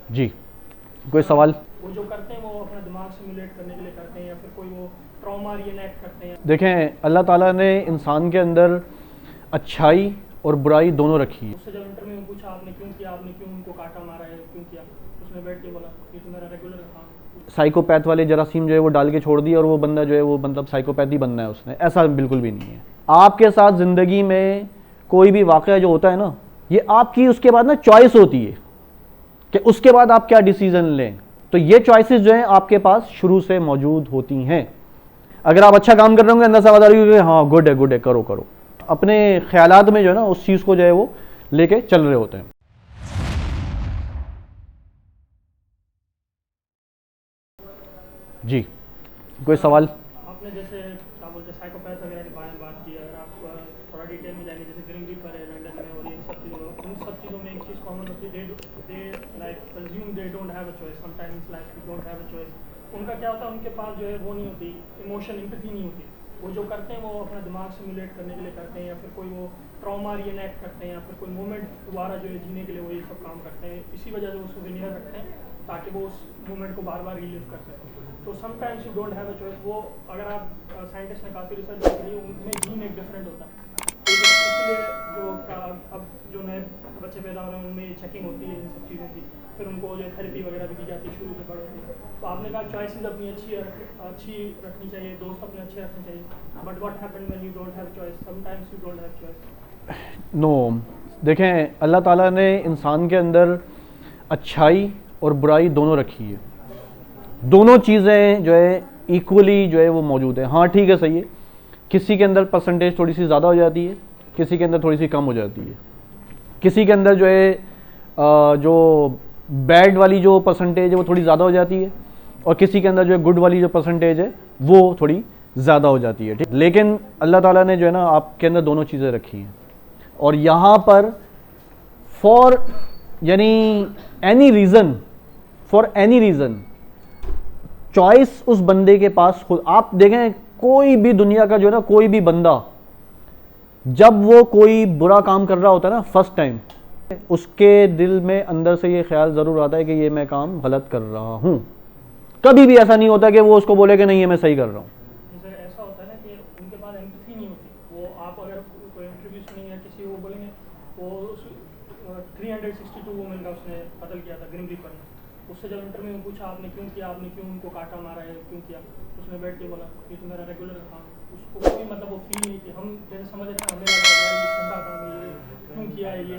जी, कोई सवाल? वो जो करते हैं वो अपना दिमाग सिमुलेट करने के लिए करते हैं या फिर कोई वो ट्रॉमा रिएनेक्ट करते हैं? देखें, अल्लाह ताला ने इंसान के अंदर अच्छाई और बुराई दोनों रखी है। उससे जब इंटरव्यू में पूछा आपने क्यों किया, आपने क्यों उनको काटा मारा है, क्यों किया, उसने बैठ के बोला ये तो मेरा रेगुलर काम है। साइकोपैथ वाले जरासीम जो है वो डाल के छोड़ दिए और वो बंदा जो है वो मतलब साइकोपैथ ही बनना है उसने, ऐसा बिल्कुल भी नहीं है। आपके साथ ज़िंदगी में कोई भी वाक़या जो होता है ना, ये आपकी उसके बाद ना चॉइस होती है कि उसके बाद आप क्या डिसीजन लें। तो ये चॉइसेस जो हैं आपके पास शुरू से मौजूद होती हैं। अगर आप अच्छा काम कर रहे होंगे, अंदर से आवाज़ आ रही होगी हाँ गुड है, करो करो, अपने ख्यालात में जो है ना उस चीज़ को जो है वो लेके चल रहे होते हैं। जी, कोई सवाल? आपने जैसे क्या बोलते हैं साइकोपैथ वगैरह के बारे में बात की, अगर आप थोड़ा डिटेल में जाएंगे जैसे ग्रीन रीपर है लंदन में और इन सब चीज़ों में, उन सब चीज़ों में एक चीज़ कॉमन होती है, they like consume, they don't have a choice, sometimes like we don't have a choice. उनका क्या होता है, उनके पास जो है वो नहीं होती इमोशन, एम्पैथी नहीं होती। वो जो करते हैं वो अपना दिमाग सिमुलेट करने के लिए करते हैं या फिर कोई वो ट्रॉमा रिएनेक्ट करते हैं या फिर कोई मोमेंट दोबारा जो है जीने के लिए वो ये सब काम करते हैं। इसी वजह से वो सुवेनियर रखते हैं ताकि वो उस मोमेंट को बार बार रिलीव कर सकें। तो sometimes you don't have a choice. वो अगर आप साइंटिस्ट ने काफ़ी रिसर्च की है, उनमें जीन एक डिफरेंट होता है। तो इसलिए जो अब जो नए बच्चे पैदा हो रहे हैं उनमें चेकिंग होती है इन सब चीज़ों की, फिर उनको जो थेरेपी वगैरह भी दी जाती है शुरू से बड़े होती है। तो आपने कहा चॉइसेस अपनी अच्छी रखनी चाहिए, दोस्त अपने अच्छे रखने चाहिए, but what happened when you don't have choice? Sometimes you don't have choice. No, देखें, अल्लाह ताला ने इंसान के अंदर अच्छाई और बुराई दोनों रखी है। दोनों चीज़ें जो है इक्वली जो है वो मौजूद है। हाँ ठीक है, सही है, किसी के अंदर परसेंटेज थोड़ी सी ज़्यादा हो जाती है, किसी के अंदर थोड़ी सी कम हो जाती है। किसी के अंदर जो है जो बैड वाली जो परसेंटेज है वो थोड़ी ज़्यादा हो जाती है और किसी के अंदर जो है गुड वाली जो परसेंटेज है वो थोड़ी ज़्यादा हो जाती है। ठीक, लेकिन अल्लाह ताला ने जो है ना आपके अंदर दोनों चीज़ें रखी हैं। और यहाँ पर फॉर यानी any reason, for any reason choice उस बंदे के पास खुद। आप देखें कोई भी दुनिया का जो है ना कोई भी बंदा जब वो कोई बुरा काम कर रहा होता है ना फर्स्ट टाइम, उसके दिल में अंदर से ये ख्याल ज़रूर आता है कि ये मैं काम गलत कर रहा हूँ। कभी भी ऐसा नहीं होता कि वो उसको बोले कि नहीं ये मैं सही कर रहा हूँ। जैसे ऐसा होता है ना कि उनके पास एम्पैथी नहीं होती। वो आप अगर कोई इंटरव्यू सुनेंगे या किसी को बोलेंगे वो 362 वुमेन का उसने कत्ल किया था ग्रीन रीपर ने, उससे जब इंटरव्यू में पूछा आपने क्यों किया, आपने क्यों उनको काटा मारा है, क्यों किया, उसने बैठ के बोला ये तो मेरा रेगुलर काम है। उसको कोई मतलब वो फील नहीं थी। हम जैसे समझ रहे हैं हमें लगा यार ये ठंडा काम है, ये क्यों किया है, ये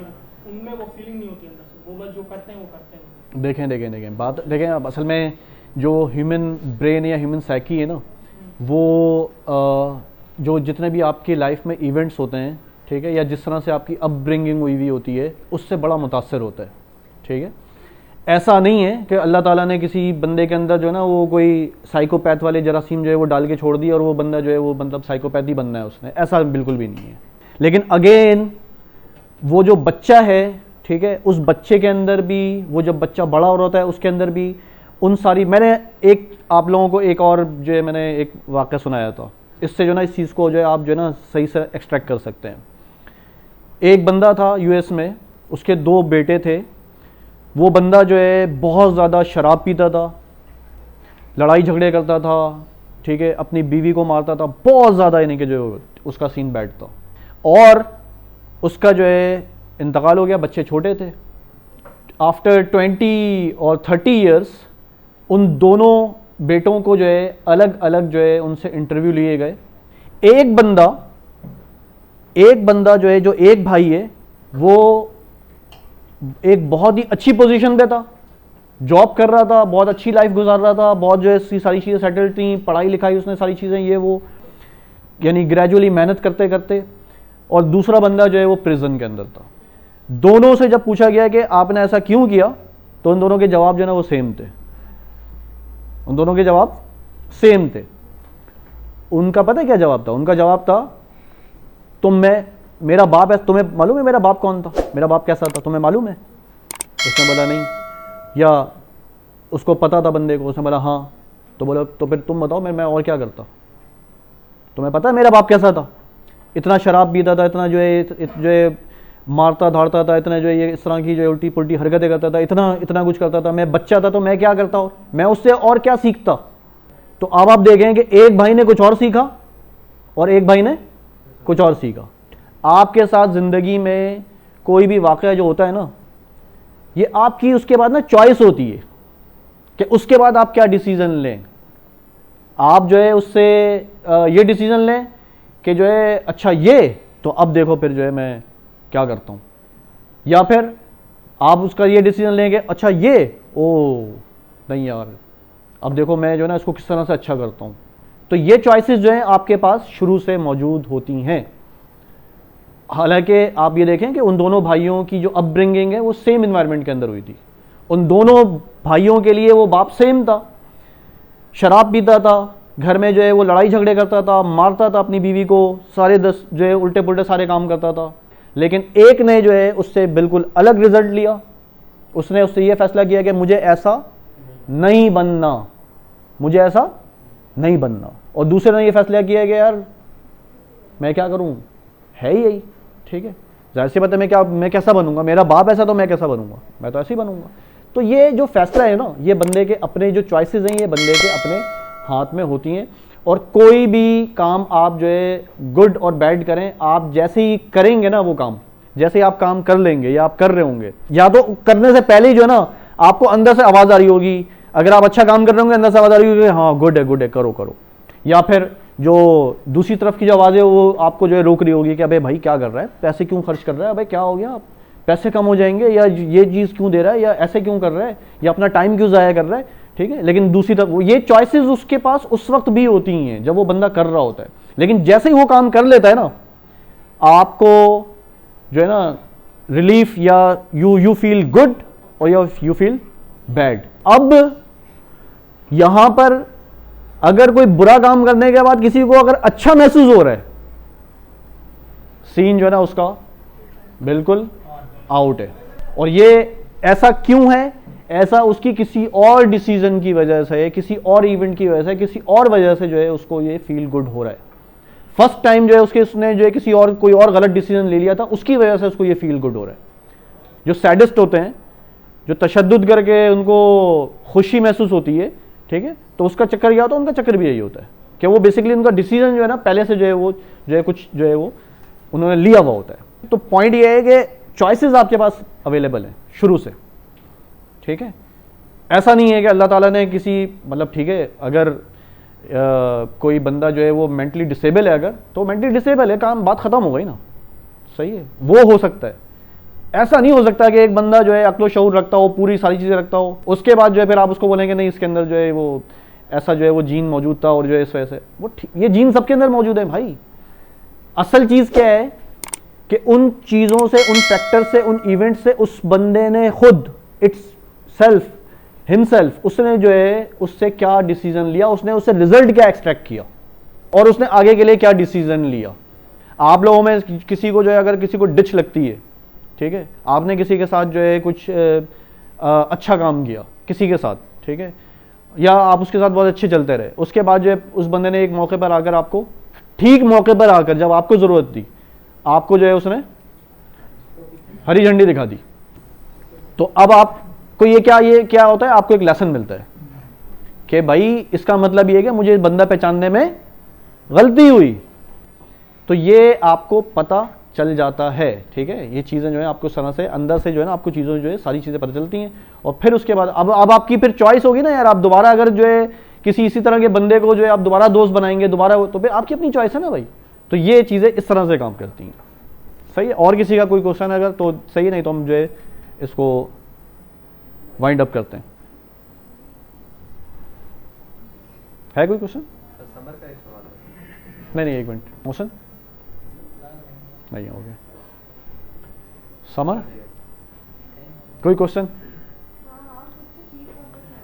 उनमें वो फीलिंग नहीं होती अंदर से। वो बस जो करते हैं वो करते हैं। देखें बात देखें, अब असल में जो ह्यूमन ब्रेन या ह्यूमन साइकी है ना, वो जो जितने भी आपकी लाइफ में इवेंट्स होते हैं, ठीक है, या जिस तरह से आपकी अपब्रिंगिंग हुई होती है उससे बड़ा मुतासर होता है। ठीक है, ऐसा नहीं है कि अल्लाह ताला ने किसी बंदे के अंदर जो है ना वो कोई साइकोपैथ वाले जरासीम जो है वो डाल के छोड़ दिया और वो बंदा जो है वो मतलब साइकोपैथ ही बनना है उसने, ऐसा बिल्कुल भी नहीं है। लेकिन अगेन वो जो बच्चा है, ठीक है, उस बच्चे के अंदर भी, वो जब बच्चा बड़ा हो रहा है उसके अंदर भी उन सारी, मैंने एक आप लोगों को एक और जो है मैंने एक वाक़या सुनाया था, इससे जो ना इस चीज़ को जो है आप जो है ना सही से एक्सट्रैक्ट कर सकते हैं। एक बंदा था यूएस में, उसके 2 बेटे थे। वो बंदा जो है बहुत ज़्यादा शराब पीता था, लड़ाई झगड़े करता था, ठीक है, अपनी बीवी को मारता था, बहुत ज़्यादा, यानी कि जो उसका सीन बैड था। और उसका जो है इंतकाल हो गया, बच्चे छोटे थे। आफ्टर 20 और 30 ईयर्स उन दोनों बेटों को जो है अलग अलग जो है उनसे इंटरव्यू लिए गए। एक बंदा जो है, जो एक भाई है, वो एक बहुत ही अच्छी पोजीशन पे था, जॉब कर रहा था, बहुत अच्छी लाइफ गुजार रहा था, बहुत जो है सारी चीज़ें सेटल्ड थी, पढ़ाई लिखाई उसने सारी चीज़ें ये वो यानी ग्रेजुअली मेहनत करते करते। और दूसरा बंदा जो है वो प्रिजन के अंदर था। दोनों से जब पूछा गया कि आपने ऐसा क्यों किया, तो उन दोनों के जवाब जो है ना वो सेम थे। उन दोनों के जवाब सेम थे। उनका पता है क्या जवाब था? उनका जवाब था मेरा बाप है, तुम्हें मालूम है मेरा बाप कौन था, मेरा बाप कैसा था, तुम्हें मालूम है? उसने बोला नहीं, या उसको पता था बंदे को, उसने बोला हाँ। तो बोला तो फिर तुम बताओ मैं और क्या करता, तुम्हें पता है मेरा बाप कैसा था? इतना शराब पीता था, इतना जो है मारता धाड़ता था, इतना जो है ये इस तरह की जो है उल्टी पुल्टी हरकतें करता था, इतना इतना कुछ करता था। मैं बच्चा था तो मैं क्या करता, और मैं उससे और क्या सीखता। तो अब आप देखें कि एक भाई ने कुछ और सीखा और एक भाई ने कुछ और सीखा। आपके साथ ज़िंदगी में कोई भी वाक़या जो होता है ना, ये आपकी उसके बाद ना चॉइस होती है कि उसके बाद आप क्या डिसीज़न लें। आप जो है उससे ये डिसीज़न लें कि जो है अच्छा ये तो अब देखो फिर जो है मैं क्या करता हूँ, या फिर आप उसका ये डिसीजन लेंगे अच्छा ये ओ नहीं यार अब देखो मैं जो है ना इसको किस तरह से अच्छा करता हूँ। तो ये चॉइसेस जो हैं आपके पास शुरू से मौजूद होती हैं। हालांकि आप ये देखें कि उन दोनों भाइयों की जो अपब्रिंगिंग है वो सेम इन्वायरमेंट के अंदर हुई थी। उन दोनों भाइयों के लिए वो बाप सेम था, शराब पीता था, घर में जो है वो लड़ाई झगड़े करता था, मारता था अपनी बीवी को, सारे 10 जो है उल्टे पुल्टे सारे काम करता था। लेकिन एक ने जो है उससे बिल्कुल अलग रिजल्ट लिया। उसने उससे ये फैसला किया कि मुझे ऐसा नहीं बनना, मुझे ऐसा नहीं बनना। और दूसरे ने ये फैसला किया कि यार मैं क्या करूं, है ही यही ठीक है, जाहिर सी बात है मैं कैसा बनूंगा, मेरा बाप ऐसा तो मैं कैसा बनूंगा, मैं तो ऐसे ही बनूंगा। तो ये जो फैसला है ना, ये बंदे के अपने जो चॉइसेस हैं ये बंदे के अपने हाथ में होती हैं। और कोई भी काम आप जो है गुड और बैड करें, आप जैसे ही करेंगे ना वो काम, जैसे ही आप काम कर लेंगे या आप कर रहे होंगे, या तो करने से पहले ही जो है ना आपको अंदर से आवाज़ आ रही होगी, अगर आप अच्छा काम कर रहे होंगे अंदर से आवाज़ आ रही होगी हाँ गुड है करो करो। या फिर जो दूसरी तरफ की जो आवाज़ है वो आपको जो है रोक रही होगी कि अबे भाई क्या कर रहा है, पैसे क्यों खर्च कर रहा है, अबे क्या हो गया, पैसे कम हो जाएंगे, या ये चीज़ क्यों दे रहा है, या ऐसे क्यों कर रहा है, या अपना टाइम क्यों ज़ाया कर रहा है। ठीक है, लेकिन दूसरी तरफ ये चॉइसेस उसके पास उस वक्त भी होती हैं जब वो बंदा कर रहा होता है। लेकिन जैसे ही वो काम कर लेता है ना, आपको जो है ना रिलीफ, या यू फील गुड और यू फील बैड। अब यहां पर अगर कोई बुरा काम करने के बाद किसी को अगर अच्छा महसूस हो रहा है, सीन जो है ना उसका बिल्कुल आउट है। और ये ऐसा क्यों है, ऐसा उसकी किसी और डिसीजन की वजह से, किसी और इवेंट की वजह से, किसी और वजह से जो है उसको ये फील गुड हो रहा है। फर्स्ट टाइम जो है उसने जो है किसी और कोई और गलत डिसीजन ले लिया था, उसकी वजह से उसको ये फील गुड हो रहा है। जो सैडिस्ट होते हैं, जो तशद्दुद करके उनको खुशी महसूस होती है, ठीक है, तो उसका चक्कर क्या होता है, उनका चक्कर भी यही होता है कि वो बेसिकली उनका डिसीजन जो है ना पहले से जो है वो जो है कुछ जो है वो उन्होंने लिया हुआ होता है। तो पॉइंट ये है कि चॉइसेस आपके पास अवेलेबल है शुरू से। ठीक है, ऐसा नहीं है कि अल्लाह ताला ने किसी मतलब ठीक है अगर कोई बंदा जो है वो मेंटली डिसेबल है, अगर तो मेंटली डिसेबल है, काम बात खत्म हो गई ना, सही है, वो हो सकता है। ऐसा नहीं हो सकता कि एक बंदा जो है अक्लो शऊर रखता हो, पूरी सारी चीज़ें रखता हो, उसके बाद जो है फिर आप उसको बोलेंगे नहीं इसके अंदर जो है वो ऐसा जो है वो जीन मौजूद था और जो है इस वजह से वो ये जीन सबके अंदर मौजूद है भाई। असल चीज़ क्या है कि उन चीज़ों से, उन फैक्टर से, उन इवेंट से उस बंदे ने खुद इट्स सेल्फ हिमसेल्फ उसने जो है उससे क्या डिसीजन लिया, उसने उससे रिजल्ट क्या एक्सट्रैक्ट किया और उसने आगे के लिए क्या डिसीजन लिया। आप लोगों में किसी को जो है अगर किसी को डिच लगती है, ठीक है, आपने किसी के साथ जो है कुछ अच्छा काम किया किसी के साथ, ठीक है, या आप उसके साथ बहुत अच्छे चलते रहे, उसके बाद जो है उस बंदे ने एक मौके पर आकर आपको, ठीक मौके पर आकर जब आपको ज़रूरत थी, आपको जो है उसने हरी झंडी दिखा दी, तो अब आपको ये क्या होता है, आपको एक लेसन मिलता है कि भाई इसका मतलब ये है कि मुझे बंदा पहचानने में गलती हुई। तो ये आपको पता चल जाता है, ठीक है, ये चीज़ें जो है आपको सना से अंदर से जो है ना आपको चीज़ों जो है सारी चीज़ें पता चलती हैं। और फिर उसके बाद अब आपकी फिर चॉइस होगी ना यार, आप दोबारा अगर जो है किसी इसी तरह के बंदे को जो है आप दोबारा दोस्त बनाएंगे दोबारा, तो फिर आपकी अपनी चॉइस है ना भाई। तो ये चीज़ें इस तरह से काम करती हैं, सही है। और किसी का कोई क्वेश्चन अगर तो सही, नहीं तो हम जो है इसको वाइंड अप करते हैं। है कोई क्वेश्चन? नहीं एक मिनट, मोशन नहीं हो गया। समर कोई क्वेश्चन?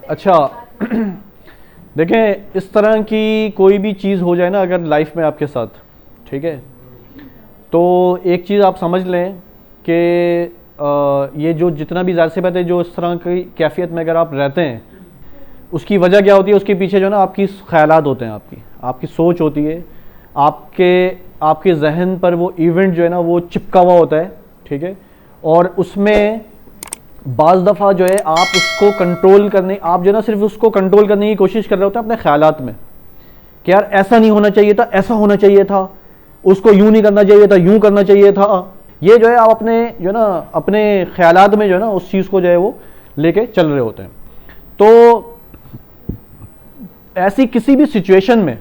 अच्छा देखें, इस तरह की कोई भी चीज़ हो जाए ना अगर लाइफ में आपके साथ, ठीक है, तो एक चीज़ आप समझ लें कि ये जो जितना भी ज़ाहिर सी बात है जो इस तरह की कैफियत में अगर आप रहते हैं, उसकी वजह क्या होती है, उसके पीछे जो ना आपकी ख्यालात होते हैं, आपकी सोच होती है, आपके जहन पर वो इवेंट जो है ना वो चिपका हुआ होता है, ठीक है। और उसमें बाज़ दफ़ा जो है आप उसको कंट्रोल करने, आप जो है ना सिर्फ उसको कंट्रोल करने की कोशिश कर रहे होते हैं अपने ख्यालात में कि यार ऐसा नहीं होना चाहिए था, ऐसा होना चाहिए था, उसको यूं नहीं करना चाहिए था, यूं करना चाहिए था। ये जो है आप अपने जो है ना अपने ख्यालात में जो है ना उस चीज़ को जो है वो लेके चल रहे होते हैं। तो ऐसी किसी भी सिचुएशन में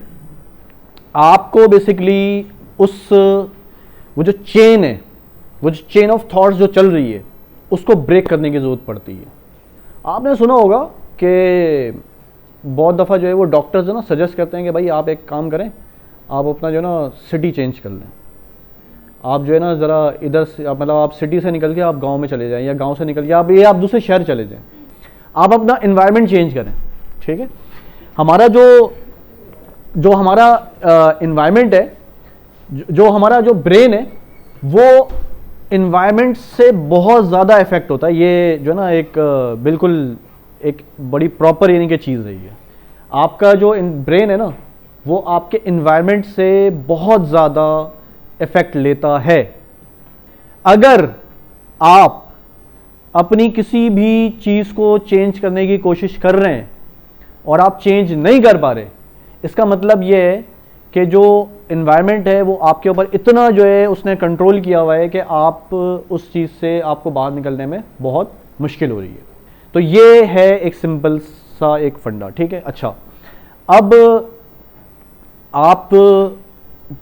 आपको बेसिकली उस वो जो चेन है, वो जो चेन ऑफ थॉट्स जो चल रही है, उसको ब्रेक करने की ज़रूरत पड़ती है। आपने सुना होगा कि बहुत दफ़ा जो है वो डॉक्टर्स जो ना सजेस्ट करते हैं कि भाई आप एक काम करें, आप अपना जो है ना सिटी चेंज कर लें। आप जो है ना ज़रा इधर से मतलब आप सिटी से निकल के आप गांव में चले जाएं, या गांव से निकल के आप दूसरे शहर चले जाएं। आप अपना इन्वायरमेंट चेंज करें, ठीक है। हमारा जो हमारा इन्वायरमेंट है, जो हमारा जो ब्रेन है, वो इन्वायरमेंट से बहुत ज़्यादा इफेक्ट होता है। ये जो है ना एक बिल्कुल एक बड़ी प्रॉपर यानी कि चीज़ है। ये आपका जो ब्रेन है ना, वो आपके इन्वायरमेंट से बहुत ज़्यादा इफेक्ट लेता है। अगर आप अपनी किसी भी चीज़ को चेंज करने की कोशिश कर रहे हैं और आप चेंज नहीं कर पा रहे, इसका मतलब ये है कि जो इन्वायरमेंट है वो आपके ऊपर इतना जो है उसने कंट्रोल किया हुआ है कि आप उस चीज़ से आपको बाहर निकलने में बहुत मुश्किल हो रही है। तो ये है एक सिंपल सा एक फंडा, ठीक है। अच्छा, अब आप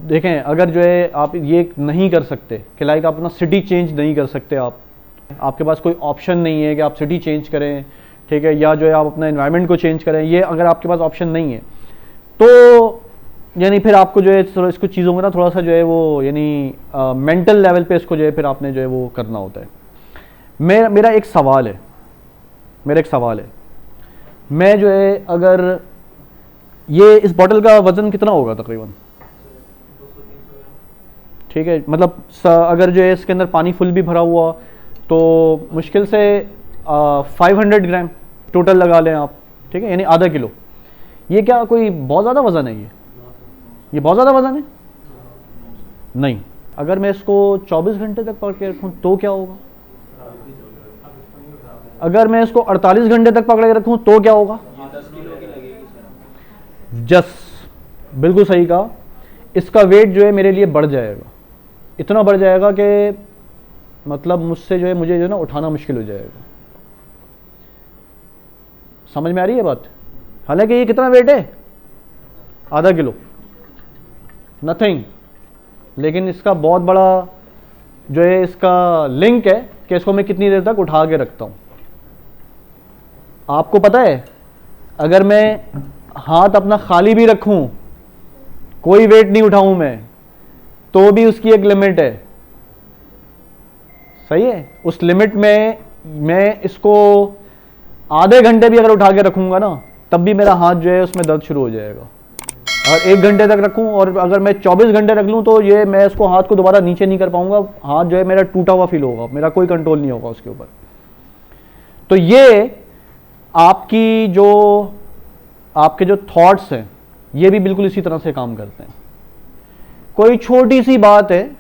देखें, अगर जो है आप ये नहीं कर सकते कि लाइक आप अपना सिटी चेंज नहीं कर सकते, आपके पास कोई ऑप्शन नहीं है कि आप सिटी चेंज करें, ठीक है, या जो है आप अपना एनवायरनमेंट को चेंज करें, ये अगर आपके पास ऑप्शन नहीं है तो यानी फिर आपको जो है इसको चीज़ों को ना थोड़ा सा जो है वो यानी मेंटल लेवल पे इसको जो है फिर आपने जो है वो करना होता है। मेरा एक सवाल है, मैं जो है अगर ये इस बॉटल का वज़न कितना होगा तकरीबन, ठीक है, मतलब अगर जो है इसके अंदर पानी फुल भी भरा हुआ तो मुश्किल से 500 ग्राम टोटल लगा लें आप, ठीक है, यानी आधा किलो। ये क्या कोई बहुत ज़्यादा वज़न है? ये बहुत ज़्यादा वज़न है? नहीं। अगर मैं इसको 24 घंटे तक पकड़ के रखूँ तो क्या होगा? अगर मैं इसको 48 घंटे तक पकड़ के रखूँ तो क्या होगा? 10 किलो की लगेगी सर। जस बिल्कुल सही कहा। इसका वेट जो है मेरे लिए बढ़ जाएगा, इतना बढ़ जाएगा कि मतलब मुझसे जो है मुझे जो है ना उठाना मुश्किल हो जाएगा। समझ में आ रही है बात? हालांकि ये कितना वेट है? आधा किलो, नथिंग। लेकिन इसका बहुत बड़ा जो है इसका लिंक है कि इसको मैं कितनी देर तक उठा के रखता हूं। आपको पता है, अगर मैं हाथ अपना खाली भी रखूं, कोई वेट नहीं उठाऊं मैं, तो भी उसकी एक लिमिट है, सही है। उस लिमिट में मैं इसको आधे घंटे भी अगर उठा के रखूंगा ना, तब भी मेरा हाथ जो है उसमें दर्द शुरू हो जाएगा। अगर 1 घंटे तक रखूं और अगर मैं 24 घंटे रख लूं तो ये मैं इसको हाथ को दोबारा नीचे नहीं कर पाऊंगा, हाथ जो है मेरा टूटा हुआ फील होगा, मेरा कोई कंट्रोल नहीं होगा उसके ऊपर। तो ये आपके जो थॉट्स हैं ये भी बिल्कुल इसी तरह से काम करते हैं। कोई छोटी सी बात है,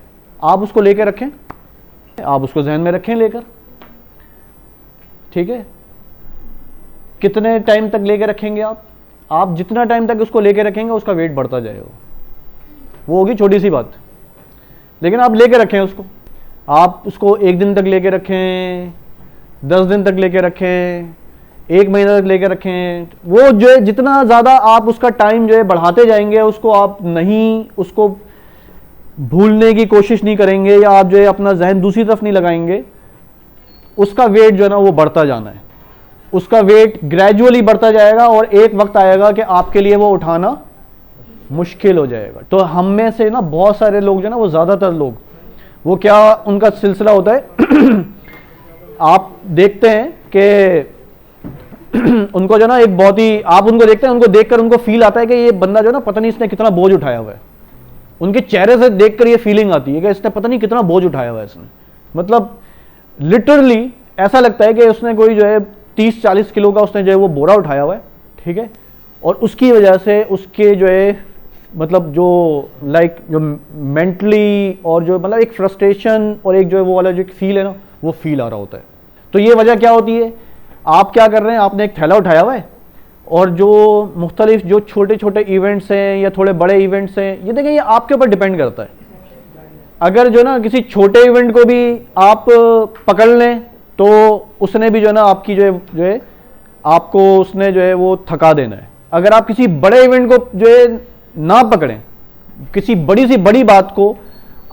आप उसको लेकर रखें, आप उसको जहन में रखें लेकर, ठीक है। कितने टाइम तक लेकर रखेंगे आप जितना टाइम तक उसको लेकर रखेंगे उसका वेट बढ़ता जाएगा। वो होगी छोटी सी बात, लेकिन आप लेकर रखें उसको। आप उसको 1 दिन तक लेकर रखें, 10 दिन तक लेकर रखें, 1 महीना तक लेकर रखें। वो जो है जितना ज़्यादा आप उसका टाइम जो है बढ़ाते जाएंगे, उसको भूलने की कोशिश नहीं करेंगे, या आप जो है अपना जहन दूसरी तरफ नहीं लगाएंगे, उसका वेट जो है ना वो बढ़ता जाना है। उसका वेट ग्रेजुअली बढ़ता जाएगा और एक वक्त आएगा कि आपके लिए वो उठाना मुश्किल हो जाएगा। तो हम में से ना बहुत सारे लोग जो है ना, वो ज़्यादातर लोग, वो क्या उनका सिलसिला होता है आप देखते हैं कि उनको जो ना एक बहुत ही, आप उनको देखते हैं, उनको देखकर उनको फील आता है कि ये बंदा जो ना पता नहीं इसने कितना बोझ उठाया हुआ है। उनके चेहरे से देखकर ये फीलिंग आती है कि इसने पता नहीं कितना बोझ उठाया हुआ है इसने। मतलब लिटरली ऐसा लगता है कि उसने कोई जो है 30-40 किलो का उसने जो है वो बोरा उठाया हुआ है, ठीक है। और उसकी वजह से उसके जो है मतलब जो लाइक जो मेंटली और जो मतलब एक फ्रस्ट्रेशन और एक जो है वो वाला जो फील है ना, वो फील आ रहा होता है। तो ये वजह क्या होती है, आप क्या कर रहे हैं, आपने एक थैला उठाया हुआ है और जो मुख्तलिफ जो छोटे छोटे इवेंट्स हैं या थोड़े बड़े इवेंट्स हैं, ये देखें ये आपके ऊपर डिपेंड करता है। अगर जो ना किसी छोटे इवेंट को भी आप पकड़ लें तो उसने भी जो है ना आपकी जो है आपको उसने जो है वो थका देना है। अगर आप किसी बड़े इवेंट को जो है ना पकड़ें, किसी बड़ी सी बड़ी बात को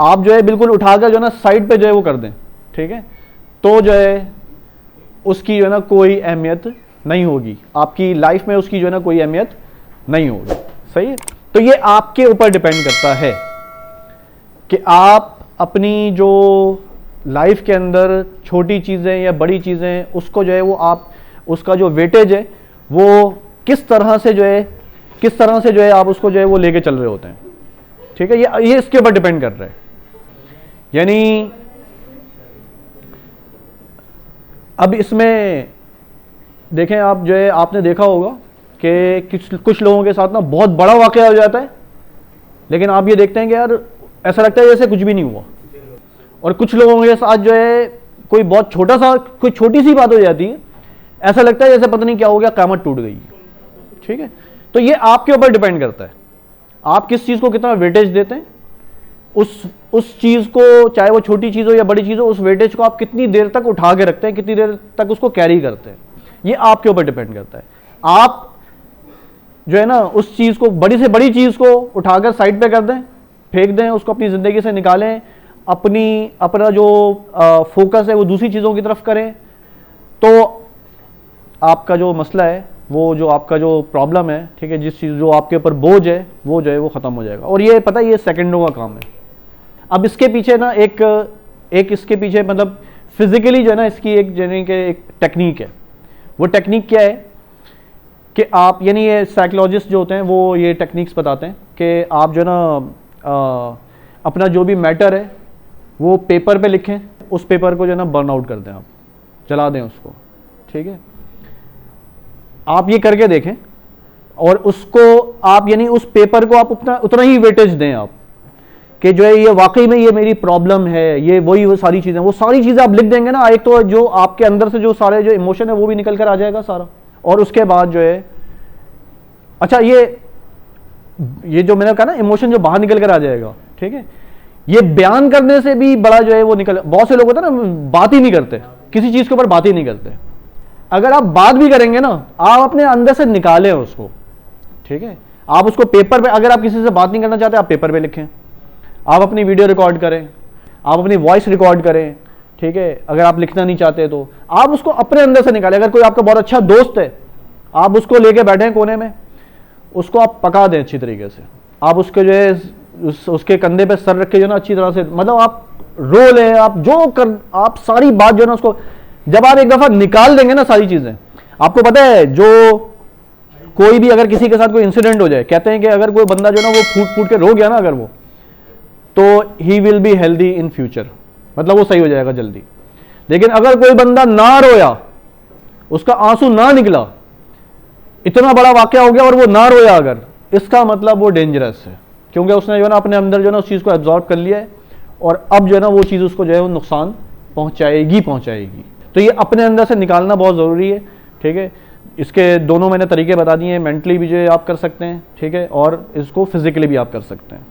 आप जो है बिल्कुल उठाकर जो है ना साइड पे जो है वो कर दें, ठीक है, तो जो है उसकी जो है ना कोई अहमियत नहीं होगी, आपकी लाइफ में उसकी जो है ना कोई अहमियत नहीं होगी। सही है। तो ये आपके ऊपर डिपेंड करता है कि आप अपनी जो लाइफ के अंदर छोटी चीज़ें या बड़ी चीज़ें उसको जो है वो आप उसका जो वेटेज है वो किस तरह से जो है आप उसको जो है वो लेके चल रहे होते हैं। ठीक है, ये इसके ऊपर डिपेंड कर रहा है। यानी अब इसमें देखें आप जो है आपने देखा होगा कि कुछ लोगों के साथ ना बहुत बड़ा वाक़या हो जाता है, लेकिन आप ये देखते हैं कि यार ऐसा लगता है जैसे कुछ भी नहीं हुआ। और कुछ लोगों के साथ जो है कोई बहुत कोई छोटी सी बात हो जाती है, ऐसा लगता है जैसे पता नहीं क्या हो गया, क़यामत टूट गई। ठीक है, तो ये आपके ऊपर डिपेंड करता है, आप किस चीज़ को कितना वेटेज देते हैं। उस चीज़ को, चाहे वो छोटी चीज़ हो या बड़ी चीज़ हो, उस वेटेज को आप कितनी देर तक उठा के रखते हैं, कितनी देर तक उसको कैरी करते हैं, ये आपके ऊपर डिपेंड करता है। आप जो है ना उस चीज़ को, बड़ी से बड़ी चीज़ को उठाकर साइड पे कर दें, फेंक दें, उसको अपनी ज़िंदगी से निकालें, अपना जो फोकस है वो दूसरी चीज़ों की तरफ करें, तो आपका जो मसला है, वो जो आपका जो प्रॉब्लम है, ठीक है, जिस चीज़ जो आपके ऊपर बोझ है वो जो है वो ख़त्म हो जाएगा। और ये पता है ये सेकंडों का काम है। अब इसके पीछे ना एक इसके पीछे मतलब फिजिकली जो है ना इसकी एक यानी कि एक टेक्निक है। वो टेक्निक क्या है कि आप, यानी ये साइकोलॉजिस्ट जो होते हैं वो ये टेक्निक्स बताते हैं कि आप जो है ना अपना जो भी मैटर है वो पेपर पे लिखें, उस पेपर को जो है ना बर्न आउट कर दें, आप जला दें उसको। ठीक है, आप ये करके देखें और उसको आप यानी उस पेपर को आप उतना ही वेटेज दें आप कि जो है ये वाकई में ये मेरी प्रॉब्लम है, ये वही वो सारी चीज़ें, वो सारी चीज़ें आप लिख देंगे ना, एक तो जो आपके अंदर से जो सारे जो इमोशन है वो भी निकल कर आ जाएगा सारा। और उसके बाद जो है, अच्छा ये जो मैंने कहा ना इमोशन जो बाहर निकल कर आ जाएगा, ठीक है, ये बयान करने से भी बड़ा जो है वो बहुत से लोग होते हैं ना बात ही नहीं करते, किसी चीज़ के ऊपर बात ही नहीं करते। अगर आप बात भी करेंगे ना, आप अपने अंदर से निकालें उसको। ठीक है, आप उसको पेपर पे, अगर आप किसी से बात नहीं करना चाहते आप पेपर पे लिखें, आप अपनी वीडियो रिकॉर्ड करें, आप अपनी वॉइस रिकॉर्ड करें। ठीक है, अगर आप लिखना नहीं चाहते तो आप उसको अपने अंदर से निकालें। अगर कोई आपका बहुत अच्छा दोस्त है, आप उसको लेके बैठे कोने में, उसको आप पका दें अच्छी तरीके से, आप उसके जो है उसके कंधे पे सर रख के जो ना अच्छी तरह से, मतलब आप रो लें, आप सारी बात जो है ना उसको, जब आप एक दफा निकाल देंगे ना सारी चीजें, आपको पता है जो कोई भी अगर किसी के साथ कोई इंसिडेंट हो जाए, कहते हैं कि अगर कोई बंदा जो ना वो फूट फूट के रो गया ना अगर वो, तो he will be healthy in future, मतलब वो सही हो जाएगा जल्दी। लेकिन अगर कोई बंदा ना रोया, उसका आंसू ना निकला, इतना बड़ा वाकया हो गया और वो ना रोया अगर, इसका मतलब वो डेंजरस है, क्योंकि उसने जो है ना अपने अंदर जो है ना उस चीज़ को एब्जॉर्ब कर लिया है और अब जो है ना वो चीज़ उसको जो है वो नुकसान पहुंचाएगी। तो ये अपने अंदर से निकालना बहुत ज़रूरी है। ठीक है, इसके दोनों मैंने तरीके बता दिए हैं, मेंटली भी जो है आप कर सकते हैं, ठीक है, और इसको फिजिकली भी आप कर सकते हैं।